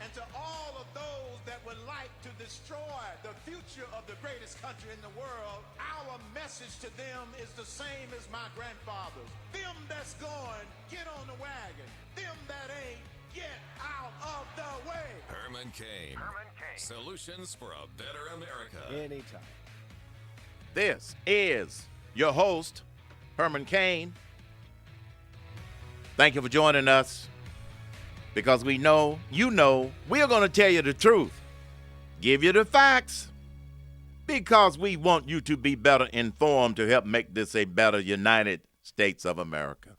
And to all of those that would like to destroy the future of the greatest country in the world, our message to them is the same as my grandfather's. Them that's going, get on the wagon. Them that ain't, get out of the way. Herman Cain. Solutions for a better America. Anytime. This is your host, Herman Cain. Thank you for joining us. Because we know, we're going to tell you the truth. Give you the facts. Because we want you to be better informed to help make this a better United States of America.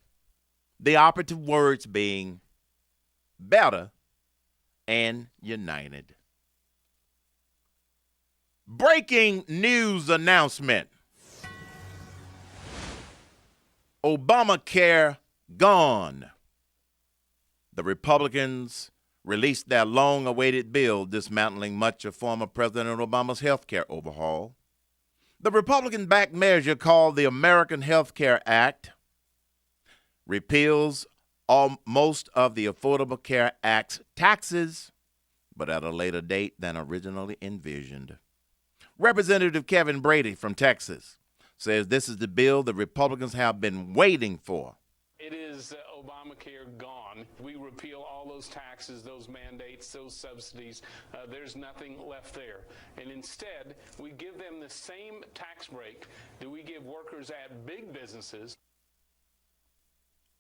The operative words being better and united. Breaking news announcement. Obamacare gone. The Republicans released their long-awaited bill dismantling much of former President Obama's health care overhaul. The Republican-backed measure called the American Health Care Act repeals most of the Affordable Care Act's taxes, but at a later date than originally envisioned. Representative Kevin Brady from Texas says this is the bill the Republicans have been waiting for. It is Obamacare gone. We repeal all those taxes, those mandates, those subsidies. There's nothing left there. And instead, we give them the same tax break that we give workers at big businesses.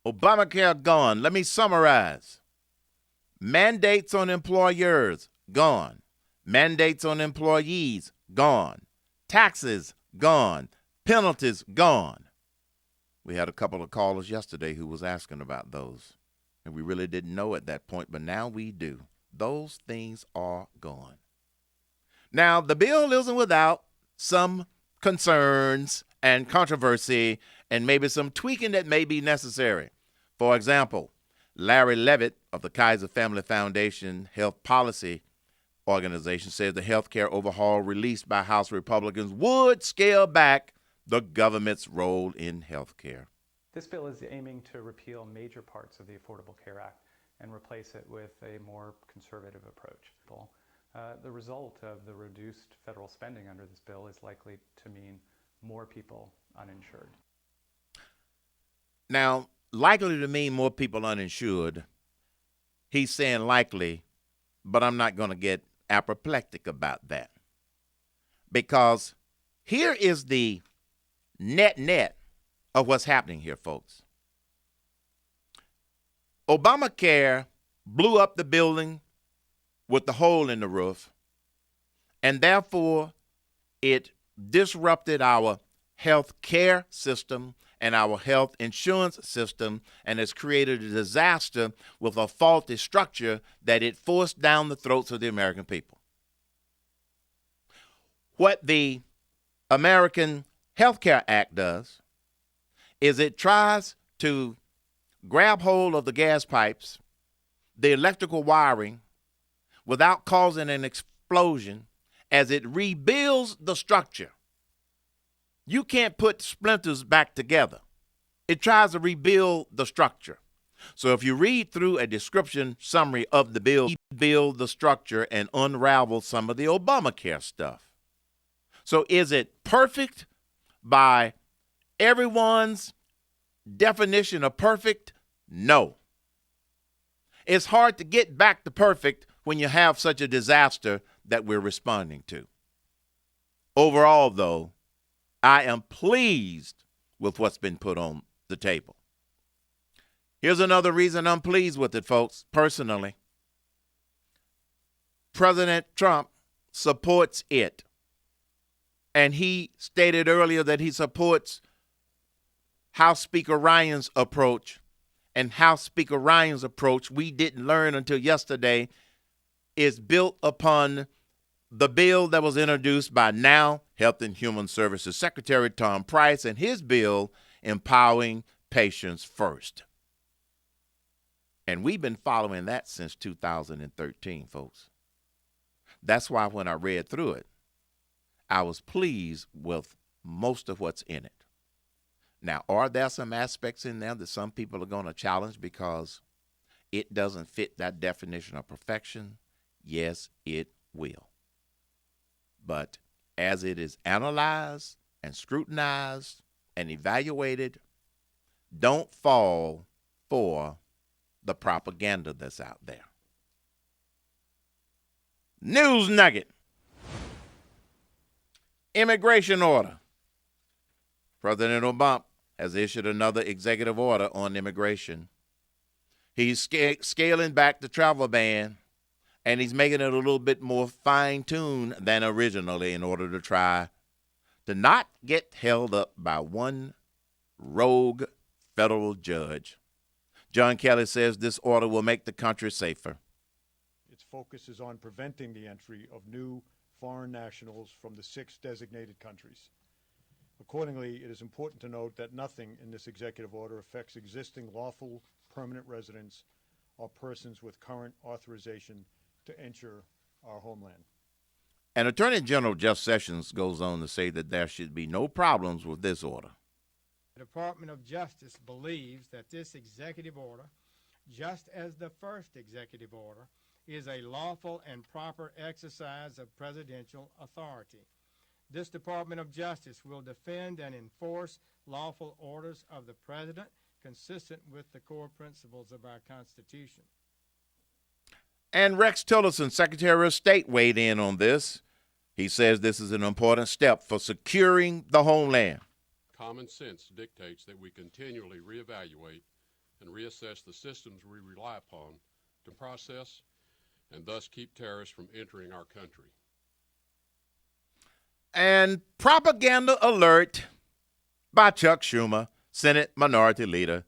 Obamacare gone. Let me summarize. Mandates on employers, gone. Mandates on employees, gone. Taxes, gone. Penalties, gone. We had a couple of callers yesterday who was asking about those, and we really didn't know at that point, but now we do. Those things are gone. Now, the bill isn't without some concerns and controversy and maybe some tweaking that may be necessary. For example, Larry Levitt of the Kaiser Family Foundation Health Policy Organization says the health care overhaul released by House Republicans would scale back the government's role in health care. This bill is aiming to repeal major parts of the Affordable Care Act and replace it with a more conservative approach. The result of the reduced federal spending under this bill is likely to mean more people uninsured. Now, likely to mean more people uninsured, he's saying likely, but I'm not going to get apoplectic about that. Because here is the net of what's happening here, folks. Obamacare blew up the building with the hole in the roof, and therefore it disrupted our health care system and our health insurance system, and has created a disaster with a faulty structure that it forced down the throats of the American people. What the American Health Care Act does is it tries to grab hold of the gas pipes, the electrical wiring, without causing an explosion as it rebuilds the structure. You can't put splinters back together. It tries to rebuild the structure. So if you read through a description summary of the bill, rebuild the structure and unravel some of the Obamacare stuff. So is it perfect by everyone's definition of perfect? No. It's hard to get back to perfect when you have such a disaster that we're responding to. Overall, though, I am pleased with what's been put on the table. Here's another reason I'm pleased with it, folks, personally. President Trump supports it. And he stated earlier that he supports House Speaker Ryan's approach. And House Speaker Ryan's approach, we didn't learn until yesterday, is built upon the bill that was introduced by now Health and Human Services Secretary Tom Price and his bill empowering patients first. And we've been following that since 2013, folks. That's why when I read through it, I was pleased with most of what's in it. Now, are there some aspects in there that some people are going to challenge because it doesn't fit that definition of perfection, yes, it will. But as it is analyzed and scrutinized and evaluated, don't fall for the propaganda that's out there. News nugget. Immigration order. President Obama has issued another executive order on immigration. He's scaling back the travel ban, and he's making it a little bit more fine-tuned than originally in order to try to not get held up by one rogue federal judge. John Kelly says this order will make the country safer. Its focus is on preventing the entry of new foreign nationals from the 6 designated countries. Accordingly, it is important to note that nothing in this executive order affects existing lawful permanent residents or persons with current authorization to enter our homeland. And Attorney General Jeff Sessions goes on to say that there should be no problems with this order. The Department of Justice believes that this executive order, just as the first executive order, is a lawful and proper exercise of presidential authority. This Department of Justice will defend and enforce lawful orders of the President consistent with the core principles of our Constitution. And Rex Tillerson, Secretary of State, weighed in on this. He says this is an important step for securing the homeland. Common sense dictates that we continually reevaluate and reassess the systems we rely upon to process and thus keep terrorists from entering our country. And propaganda alert by Chuck Schumer, Senate Minority Leader,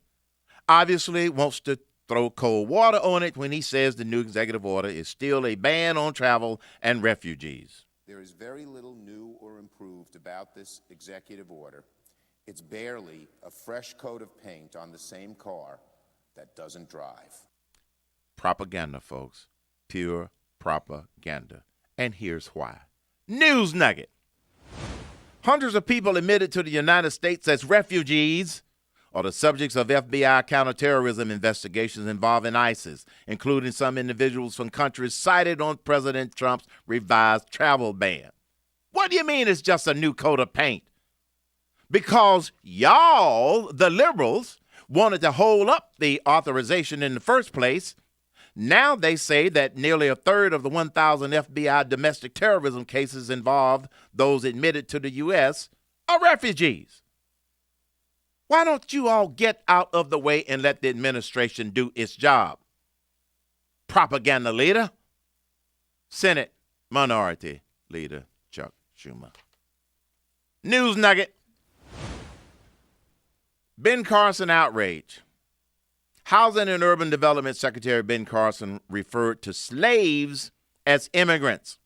obviously wants to throw cold water on it when he says the new executive order is still a ban on travel and refugees. There is very little new or improved about this executive order. It's barely a fresh coat of paint on the same car that doesn't drive. Propaganda, folks. Pure propaganda. And here's why. News nugget. Hundreds of people admitted to the United States as refugees are the subjects of FBI counterterrorism investigations involving ISIS, including some individuals from countries cited on President Trump's revised travel ban. What do you mean it's just a new coat of paint? Because y'all, the liberals, wanted to hold up the authorization in the first place. Now they say that nearly a third of the 1,000 FBI domestic terrorism cases involved those admitted to the U.S. are refugees. Why don't you all get out of the way and let the administration do its job? Propaganda leader, Senate Minority Leader Chuck Schumer. News nugget. Ben Carson outrage. Housing and Urban Development Secretary Ben Carson referred to slaves as immigrants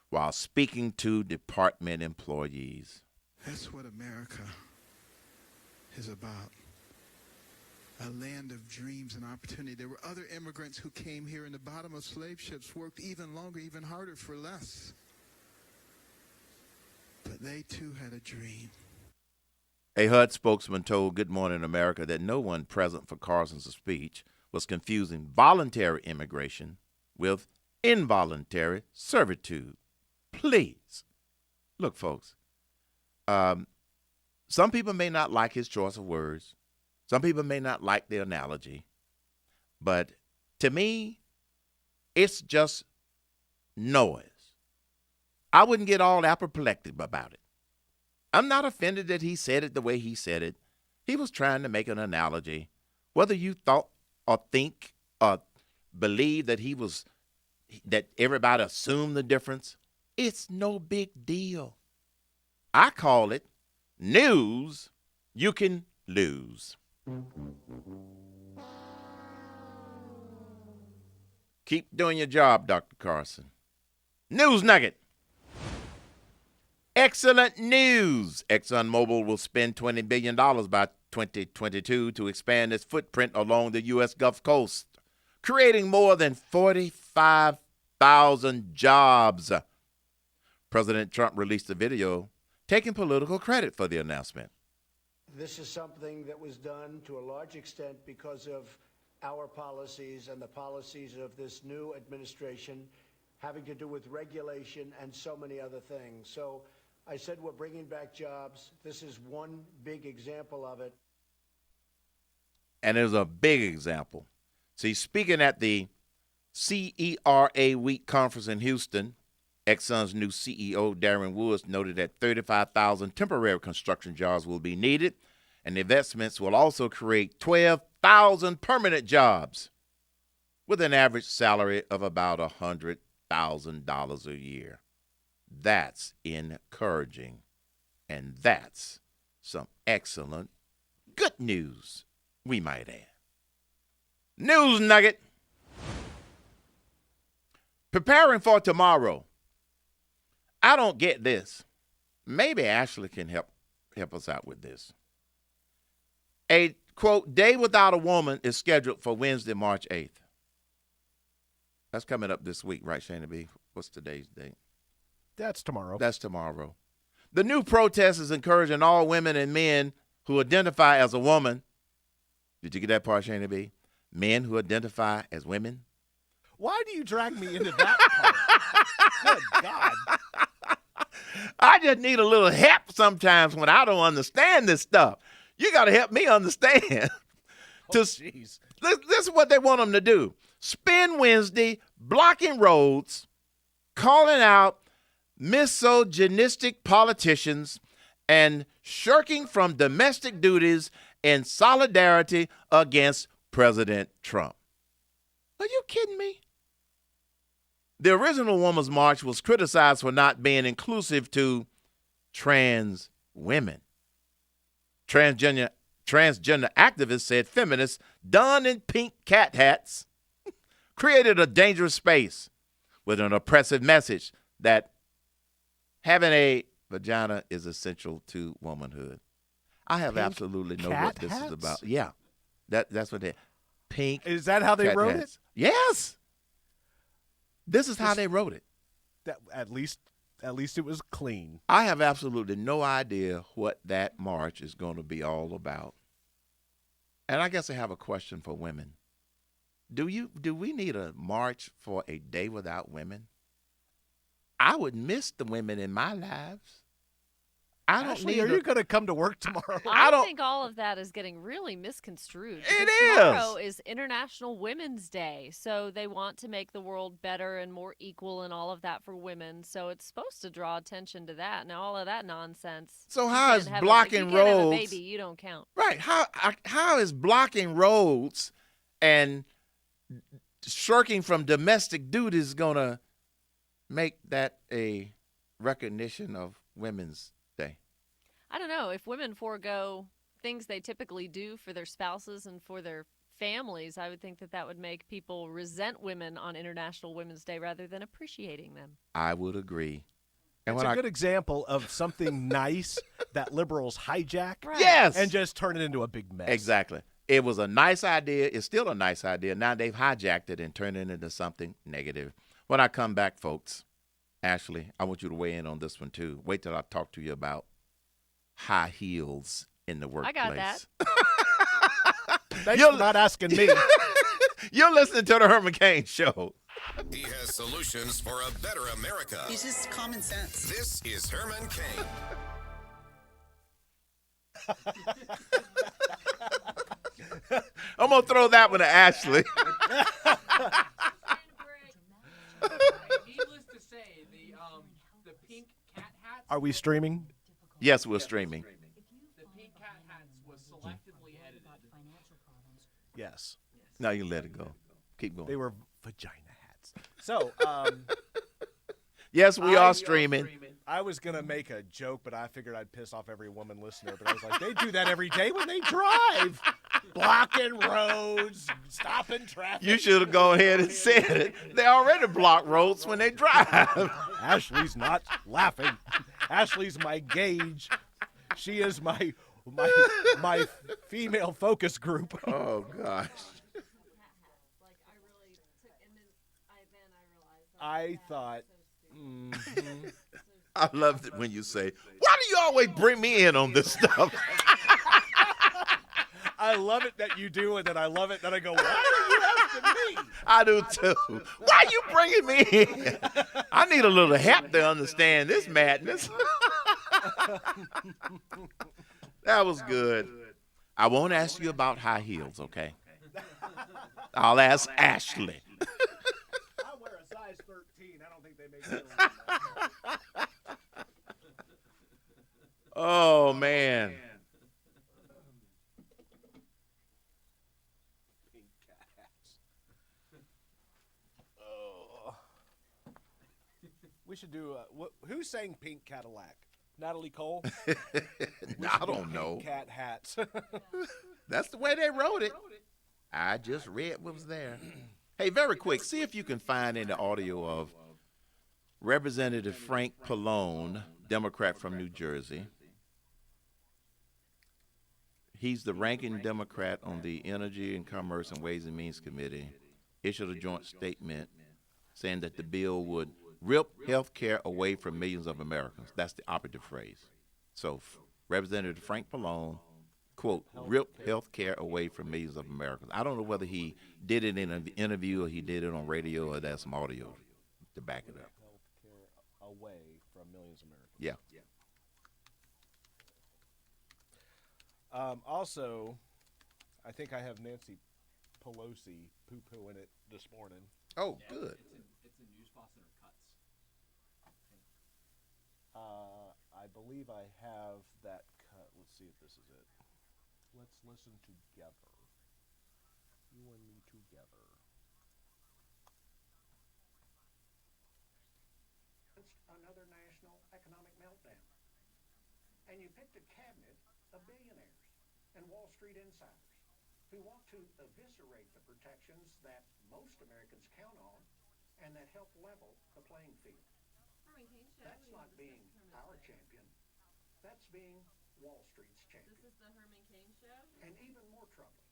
while speaking to department employees. That's what America is about. A land of dreams and opportunity. There were other immigrants who came here in the bottom of slave ships, worked even longer, even harder for less. But they too had a dream. A HUD spokesman told Good Morning America that no one present for Carson's speech was confusing voluntary immigration with involuntary servitude. Please. Look, folks, some people may not like his choice of words. Some people may not like the analogy. But to me, it's just noise. I wouldn't get all apoplectic about it. I'm not offended that he said it the way he said it. He was trying to make an analogy. Whether you thought or think or believe that that everybody assumed the difference, it's no big deal. I call it news you can lose. Keep doing your job, Dr. Carson. News nugget. Excellent news. ExxonMobil will spend $20 billion by 2022 to expand its footprint along the U.S. Gulf Coast, creating more than 45,000 jobs. President Trump released a video taking political credit for the announcement. This is something that was done to a large extent because of our policies and the policies of this new administration having to do with regulation and so many other things. So I said we're bringing back jobs. This is one big example of it. And it was a big example. See, speaking at the CERA Week conference in Houston, Exxon's new CEO, Darren Woods, noted that 35,000 temporary construction jobs will be needed, and the investments will also create 12,000 permanent jobs with an average salary of about $100,000 a year. That's encouraging, and that's some excellent good news, we might add. News nugget. Preparing for tomorrow. I don't get this. Maybe Ashley can help us out with this. A, quote, day without a woman is scheduled for Wednesday, March 8th. That's coming up this week, right, Shana B? What's today's date? That's tomorrow. That's tomorrow. The new protest is encouraging all women and men who identify as a woman. Did you get that part, Shana B? Men who identify as women. Why do you drag me into that part? Good God. I just need a little help sometimes when I don't understand this stuff. You got to help me understand. Jeez. This is what they want them to do. Spend Wednesday blocking roads, calling out misogynistic politicians, and shirking from domestic duties in solidarity against President Trump. Are you kidding me? The original Women's March was criticized for not being inclusive to trans women. Transgender activists said feminists donned in pink cat hats created a dangerous space with an oppressive message that having a vagina is essential to womanhood. I have Pink absolutely no cat what this hats? is about. Yeah, that's what they pink. Is that how they cat wrote hats. it? Yes. This is how they wrote it. That at least it was clean. I have absolutely no idea what that march is going to be all about. And I guess I have a question for women. Do we need a march for a day without women? I would miss the women in my lives. I don't Ashley, need. are you going to come to work tomorrow? I think all of that is getting really misconstrued. It Tomorrow is International Women's Day, so they want to make the world better and more equal and all of that for women. So it's supposed to draw attention to that. Now all of that nonsense. So You how can't is have blocking if you can't have a roads? baby, you don't count. Right. How is blocking roads and shirking from domestic duties going to make that a recognition of Women's Day? I don't know. If women forego things they typically do for their spouses and for their families, I would think that would make people resent women on International Women's Day rather than appreciating them. I would agree. And It's a good example of something nice that liberals hijack Right. Yes. and just turn it into a big mess. Exactly. It was a nice idea. It's still a nice idea. Now they've hijacked it and turned it into something negative. When I come back, folks, Ashley, I want you to weigh in on this one too. Wait till I talk to you about high heels in the workplace. I got that. Thanks for not asking me. You're listening to the Herman Cain Show. He has solutions for a better America. It's just common sense. This is Herman Cain. I'm going to throw that one to Ashley. Needless to say, the pink cat hats. Are we streaming? Yes, we're streaming. The pink cat hats was selectively edited. Yes. Now you let it go. Keep going. They were vagina hats. So, yes, we are streaming. I was going to make a joke, but I figured I'd piss off every woman listener. But I was like, they do that every day when they drive. Blocking roads, stopping traffic. You should have gone ahead and said it. They already block roads when they drive. Ashley's not laughing. Ashley's my gauge. She is my female focus group. Oh, gosh. I thought. I loved it when you say, why do you always bring me in on this stuff? I love it that you do, and then I love it that I go, why are you asking me? I do too. Why you bringing me in? I need a little help to understand this madness. That was good. I won't ask you about high heels, okay? I'll ask Ashley. I wear a size 13. I don't think they make heels. Oh, man. Pink cat hats. Oh. We should do who sang Pink Cadillac? Natalie Cole? I don't know. Pink cat hats. That's the way they wrote it. I just read what was there. Hey, very quick, see if you can find any audio of Representative Frank Pallone, Democrat from New Jersey. He's the ranking Democrat on the Energy and Commerce and Ways and Means Committee, issued a joint statement saying that the bill would rip health care away from millions of Americans. That's the operative phrase. So Representative Frank Pallone, quote, rip health care away from millions of Americans. I don't know whether he did it in an interview or he did it on radio or there's some audio to back it up. Health care away from millions of Americans. Yeah. Also, I think I have Nancy Pelosi poo-pooing it this morning. Oh, good. It's in News Boston or Cuts. I believe I have that cut. Let's see if this is it. Let's listen together. You and me together. Another national economic meltdown. And you picked a cabinet of billionaires and Wall Street insiders who want to eviscerate the protections that most Americans count on and that help level the playing field. That's not being our champion. That's being Wall Street's champion. This is the Herman Cain show? And even more troubling,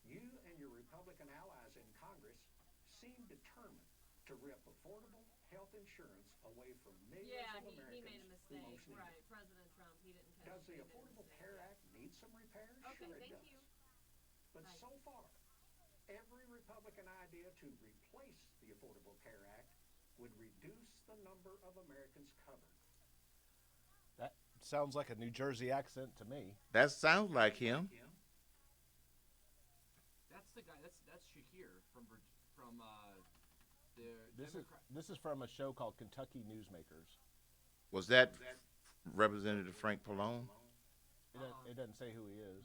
you and your Republican allies in Congress seem determined to rip affordable health insurance away from millions of Americans he made a mistake. who most need Right, it. President Trump, he didn't catch Does the it. He made a Affordable mistake. Care Act need some repairs? Okay, Sure it thank does. you. But so far, every Republican idea to replace the Affordable Care Act would reduce the number of Americans covered. That sounds like a New Jersey accent to me. That sounds like him. That's the guy. That's Shahir from the Democrat. This is from a show called Kentucky Newsmakers. Was that Representative Frank Pallone? It doesn't say who he is.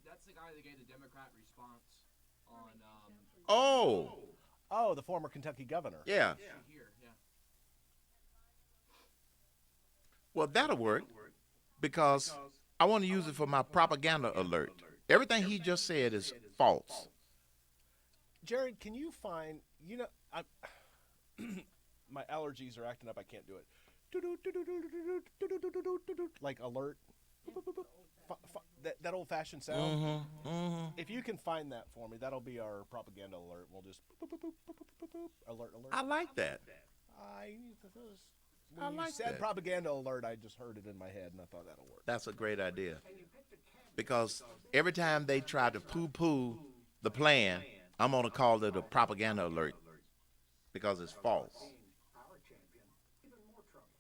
That's the guy that gave the Democrat response on. Oh, the former Kentucky governor. Yeah. Shahir, yeah. Well, that'll work because I want to use it for my propaganda alert. Everything he just said is false. Jared, can you find, my allergies are acting up. I can't do it. Like alert. That old-fashioned sound. If you can find that for me, that'll be our propaganda alert. We'll just alert. I like that. When you said propaganda alert, I just heard it in my head, and I thought that'll work. That's a great idea. Because every time they try to poo-poo the plan, I'm going to call it a propaganda alert because it's false. Our champion, even more troubling.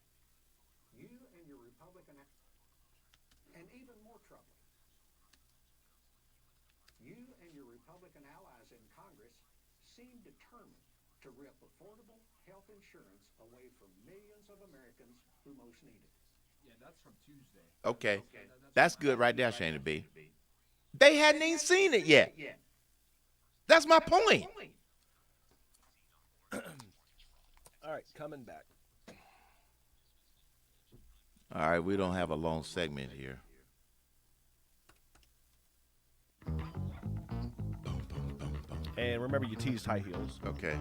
You and your Republican, and even more troubling. You and your Republican allies in Congress seem determined to rip affordable health insurance away from millions of Americans who most need it. Yeah, that's from Tuesday. Okay. That's good right there, Shana B. They hadn't even seen it yet. That's my point. All right, coming back. All right, we don't have a long segment here. And remember, you teased high heels. Okay.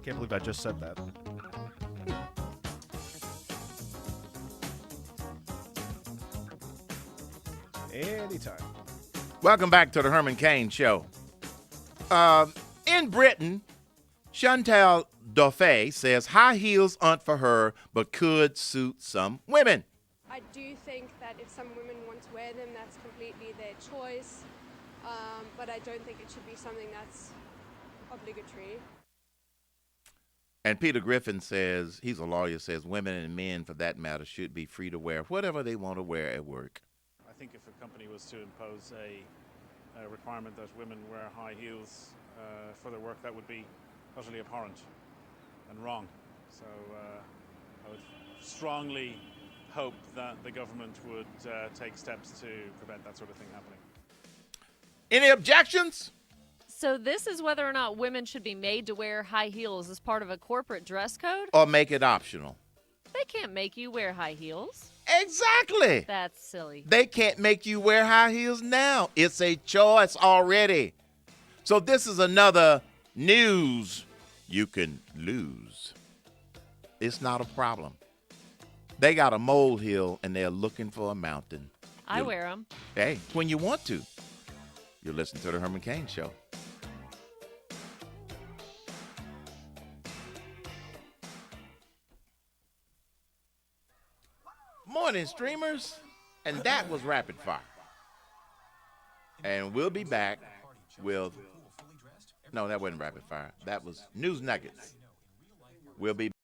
Can't believe I just said that. Anytime. Welcome back to the Herman Cain Show. In Britain, Chantal Dauphin says high heels aren't for her, but could suit some women. I do think that if some women want to wear them, that's completely their choice. But I don't think it should be something that's obligatory. And Peter Griffin says, he's a lawyer, says women and men, for that matter, should be free to wear whatever they want to wear at work. I think if a company was to impose a requirement that women wear high heels for their work, that would be utterly abhorrent and wrong. So I would strongly hope that the government would take steps to prevent that sort of thing happening. Any objections? So this is whether or not women should be made to wear high heels as part of a corporate dress code? Or make it optional? They can't make you wear high heels. Exactly. That's silly. They can't make you wear high heels now. It's a choice already. So this is another news you can lose. It's not a problem. They got a molehill and they're looking for a mountain. I wear them. Hey, when you want to. You listen to the Herman Cain Show. Morning, streamers. And that was Rapid Fire. And we'll be back with... No, that wasn't Rapid Fire. That was News Nuggets. We'll be